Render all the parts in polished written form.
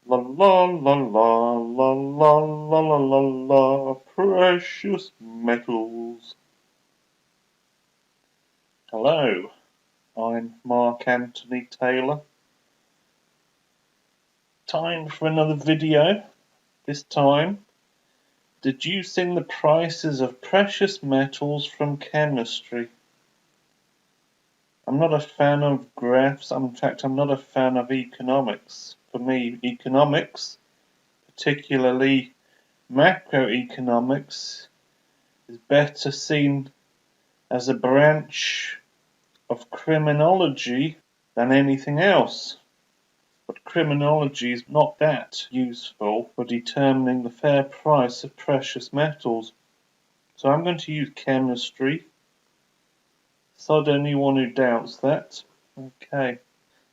La la la la la la la la la la, precious metals. Hello, I'm Mark Anthony Taylor. Time for another video. This time, deducing the prices of precious metals from chemistry. I'm not a fan of graphs. In fact, I'm not a fan of economics. For me, economics, particularly macroeconomics, is better seen as a branch of criminology than anything else. But criminology is not that useful for determining the fair price of precious metals. So I'm going to use chemistry. Sod anyone who doubts that. Okay.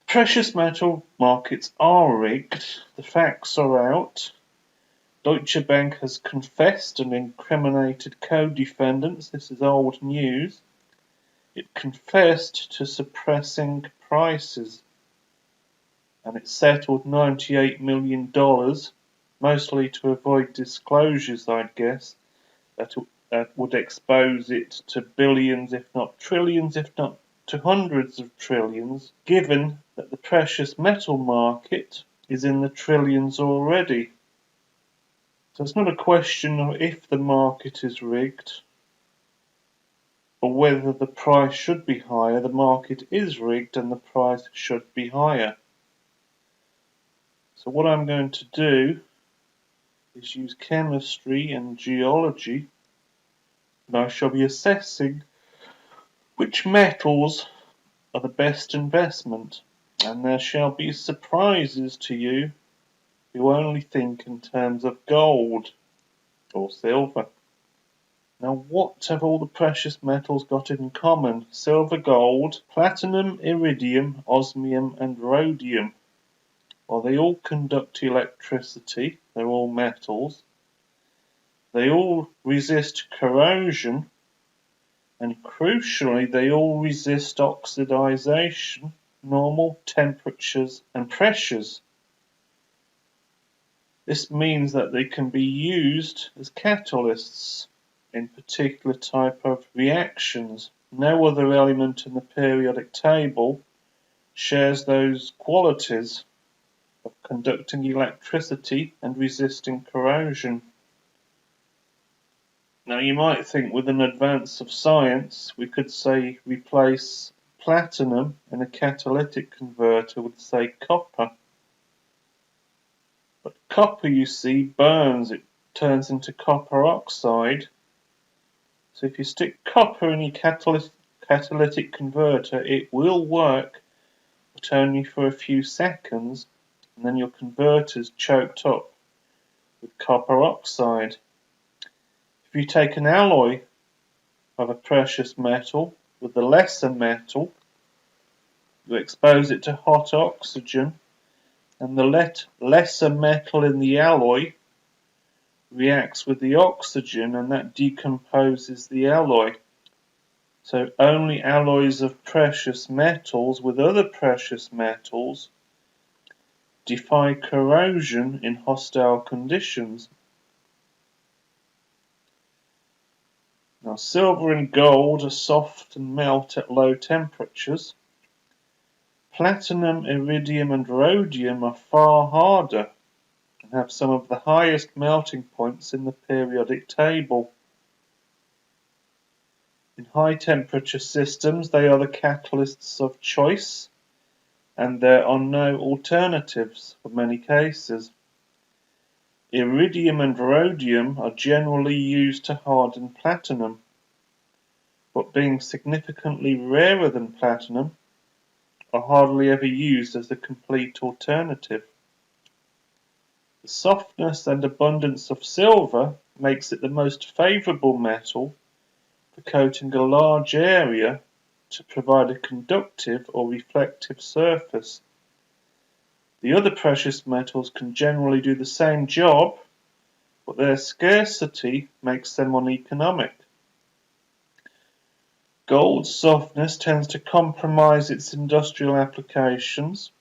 Precious metal markets are rigged. The facts are out. Deutsche Bank has confessed and incriminated co-defendants. This is old news. It confessed to suppressing prices. And it settled $98 million, mostly to avoid disclosures, I'd guess, that would expose it to billions, if not trillions, if not to hundreds of trillions, given that the precious metal market is in the trillions already. So it's not a question of if the market is rigged or whether the price should be higher. The market is rigged and the price should be higher. So what I'm going to do is use chemistry and geology, and I shall be assessing which metals are the best investment, and there shall be surprises to you who only think in terms of gold or silver. Now, what have all the precious metals got in common? Silver, gold, platinum, iridium, osmium, and rhodium. Well, they all conduct electricity. They're all metals. They all resist corrosion, and crucially, they all resist oxidization, normal temperatures and pressures. This means that they can be used as catalysts in particular type of reactions. No other element in the periodic table shares those qualities of conducting electricity and resisting corrosion. Now you might think with an advance of science we could say replace platinum in a catalytic converter with say copper. But copper, you see, burns. It turns into copper oxide. So if you stick copper in your catalytic converter, it will work, but only for a few seconds, and then your converter's choked up with copper oxide. If you take an alloy of a precious metal with the lesser metal, you expose it to hot oxygen, and the lesser metal in the alloy reacts with the oxygen, and that decomposes the alloy. So only alloys of precious metals with other precious metals defy corrosion in hostile conditions. Now, silver and gold are soft and melt at low temperatures. Platinum, iridium, and rhodium are far harder and have some of the highest melting points in the periodic table. In high temperature systems, they are the catalysts of choice, and there are no alternatives for many cases. Iridium and rhodium are generally used to harden platinum, but being significantly rarer than platinum, are hardly ever used as a complete alternative. The softness and abundance of silver makes it the most favourable metal for coating a large area to provide a conductive or reflective surface. The other precious metals can generally do the same job, but their scarcity makes them uneconomic. Gold's softness tends to compromise its industrial applications.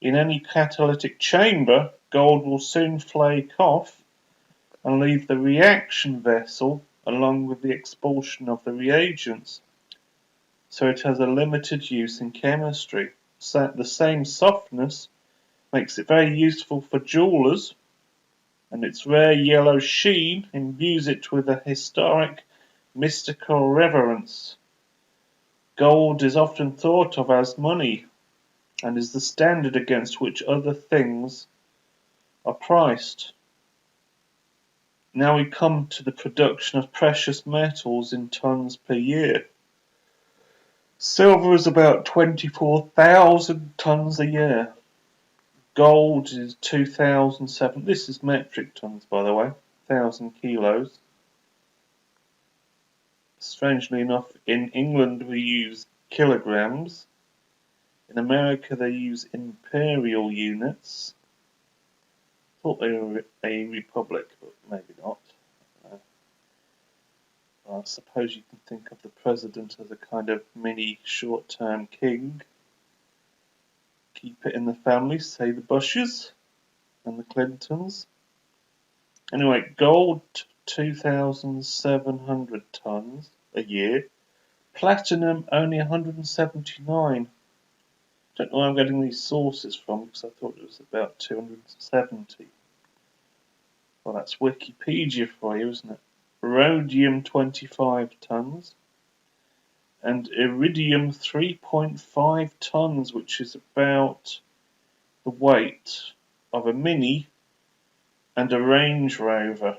In any catalytic chamber, gold will soon flake off and leave the reaction vessel along with the expulsion of the reagents, so it has a limited use in chemistry. So the same softness makes it very useful for jewelers, and its rare yellow sheen imbues it with a historic, mystical reverence. Gold is often thought of as money, and is the standard against which other things are priced. Now we come to the production of precious metals in tons per year. Silver is about 24,000 tons a year. Gold is 2,007. This is metric tons, by the way, 1,000 kilos. Strangely enough, in England we use kilograms. In America they use imperial units. Thought they were a republic, but maybe not. I suppose you can think of the president as a kind of mini short-term king. Keep it in the family, say the Bushes and the Clintons. Anyway, gold 2,700 tons a year. Platinum only 179. Don't know where I'm getting these sources from because I thought it was about 270. Well, that's Wikipedia for you, isn't it? Rhodium 25 tons. And iridium 3.5 tons, which is about the weight of a Mini and a Range Rover.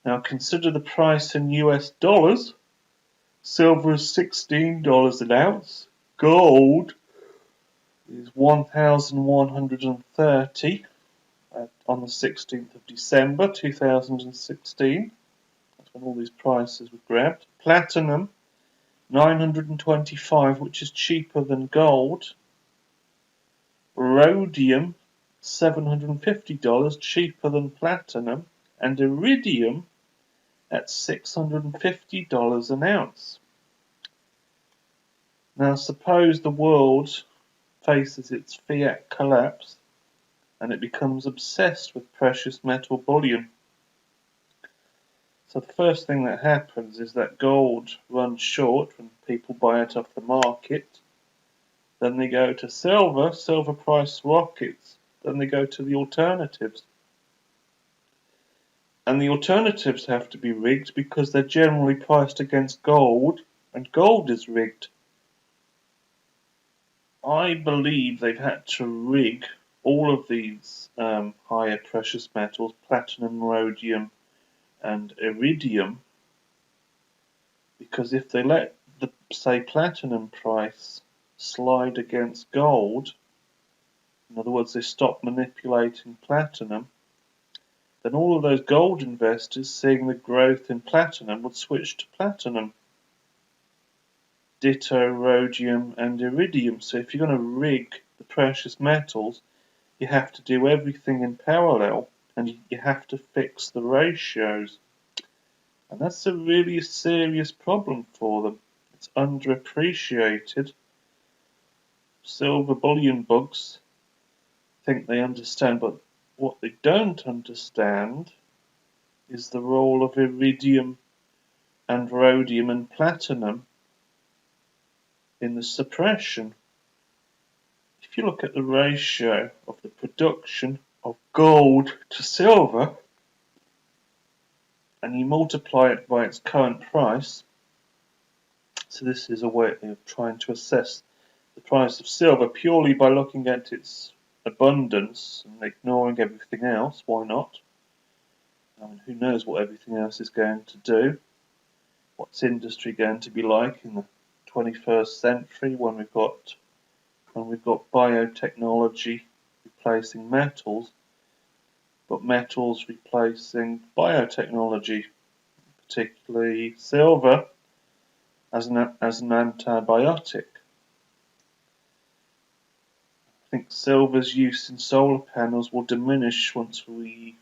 Now consider the price in US dollars. Silver is $16 an ounce. Gold is 1,130 on the 16th of December 2016. That's when all these prices were grabbed. Platinum 925, which is cheaper than gold. Rhodium $750, cheaper than platinum, and iridium at $650 an ounce. Now suppose the world faces its fiat collapse and it becomes obsessed with precious metal bullion. So the first thing that happens is that gold runs short when people buy it off the market. Then they go to silver, silver price rockets. Then they go to the alternatives. And the alternatives have to be rigged because they're generally priced against gold, and gold is rigged. I believe they've had to rig all of these higher precious metals, platinum, rhodium, and iridium, because if they let the, say, platinum price slide against gold, in other words, they stop manipulating platinum, then all of those gold investors, seeing the growth in platinum, would switch to platinum. Ditto rhodium and iridium. So if you're going to rig the precious metals, you have to do everything in parallel, and you have to fix the ratios. And that's a really serious problem for them. It's underappreciated. Silver bullion bugs think they understand, but what they don't understand is the role of iridium and rhodium and platinum in the suppression. If you look at the ratio of the production of gold to silver and you multiply it by its current price, so this is a way of trying to assess the price of silver purely by looking at its abundance and ignoring everything else. Why not? I mean, who knows what everything else is going to do? What's industry going to be like in the 21st century when we've got biotechnology replacing metals, but metals replacing biotechnology, particularly silver as an antibiotic. I think silver's use in solar panels will diminish once we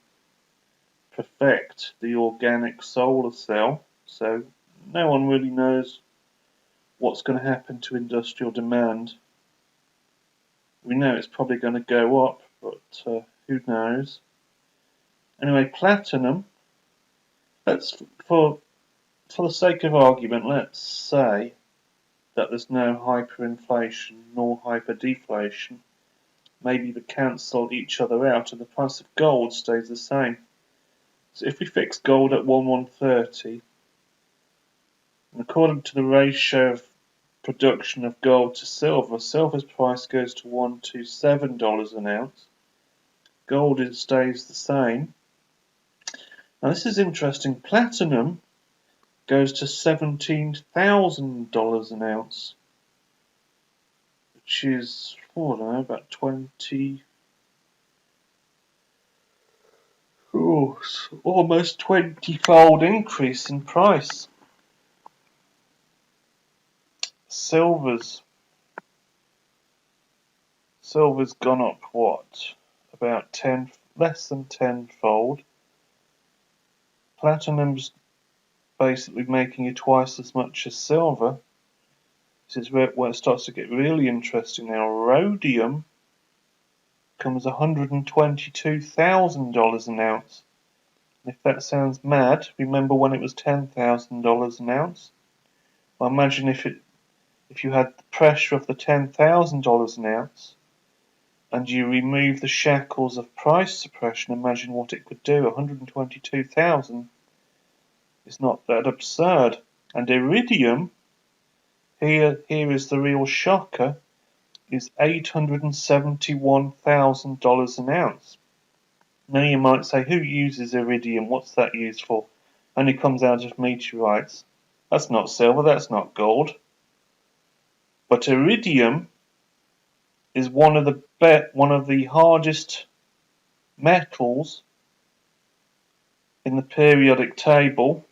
perfect the organic solar cell, so no one really knows what's going to happen to industrial demand. We know it's probably going to go up, but who knows? Anyway, platinum. Let's, for the sake of argument, let's say that there's no hyperinflation nor hyperdeflation. Maybe they cancel each other out and the price of gold stays the same. So if we fix gold at 1,130, and according to the ratio of production of gold to silver, silver's price goes to $127 an ounce. Gold stays the same. Now this is interesting. Platinum goes to $17,000 an ounce, which is, I don't know, about 20, almost 20-fold increase in price. Silver's gone up what? About less than 10-fold. Platinum's basically making you twice as much as silver. This is where it starts to get really interesting now. Rhodium comes $122,000 an ounce. And if that sounds mad, remember when it was $10,000 an ounce? Well, imagine if you had the pressure of the $10,000 an ounce and you remove the shackles of price suppression. Imagine what it could do. 122,000 is not that absurd. And iridium, here is the real shocker, is $871,000 an ounce. Now you might say, who uses iridium? What's that used for? Only comes out of meteorites. That's not silver, that's not gold. But iridium is one of the hardest metals in the periodic table,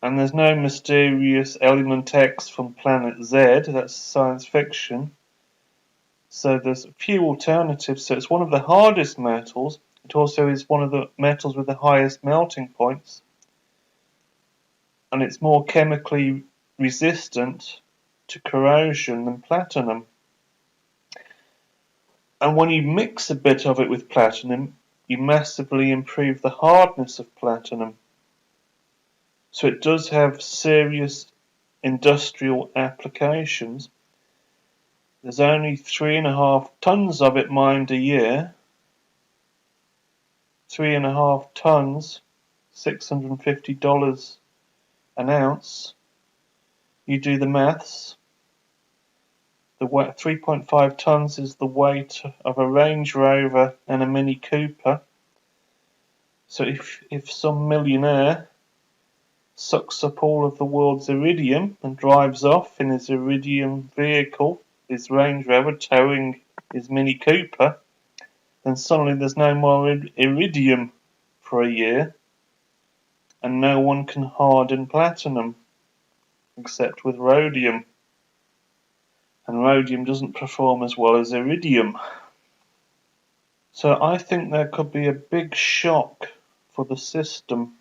and there's no mysterious element X from planet Z. That's science fiction. So there's a few alternatives. So it's one of the hardest metals. It also is one of the metals with the highest melting points, and it's more chemically resistant to corrosion than platinum. And when you mix a bit of it with platinum, you massively improve the hardness of platinum. So it does have serious industrial applications. There's only 3.5 tons of it mined a year. 3.5 tons, $650 an ounce. You do the maths. The 3.5 tons is the weight of a Range Rover and a Mini Cooper. So if some millionaire sucks up all of the world's iridium and drives off in his iridium vehicle, his Range Rover towing his Mini Cooper, then suddenly there's no more iridium for a year, and no one can harden platinum except with rhodium. And rhodium doesn't perform as well as iridium. So I think there could be a big shock for the system,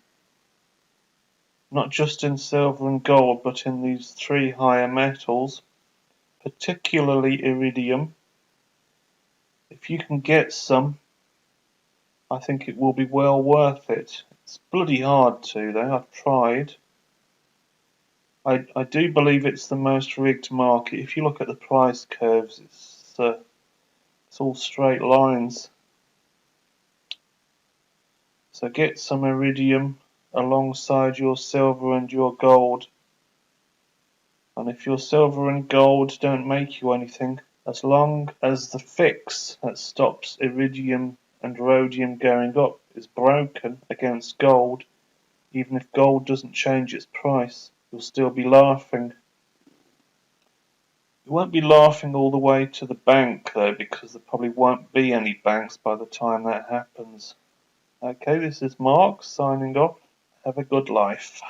not just in silver and gold, but in these three higher metals, particularly iridium. If you can get some, I think it will be well worth it. It's bloody hard to, though. I've tried. I do believe it's the most rigged market. If you look at the price curves, it's all straight lines. So get some iridium alongside your silver and your gold. And if your silver and gold don't make you anything, as long as the fix that stops iridium and rhodium going up is broken against gold, even if gold doesn't change its price, you'll still be laughing. You won't be laughing all the way to the bank, though, because there probably won't be any banks by the time that happens. Okay, this is Mark signing off. Have a good life.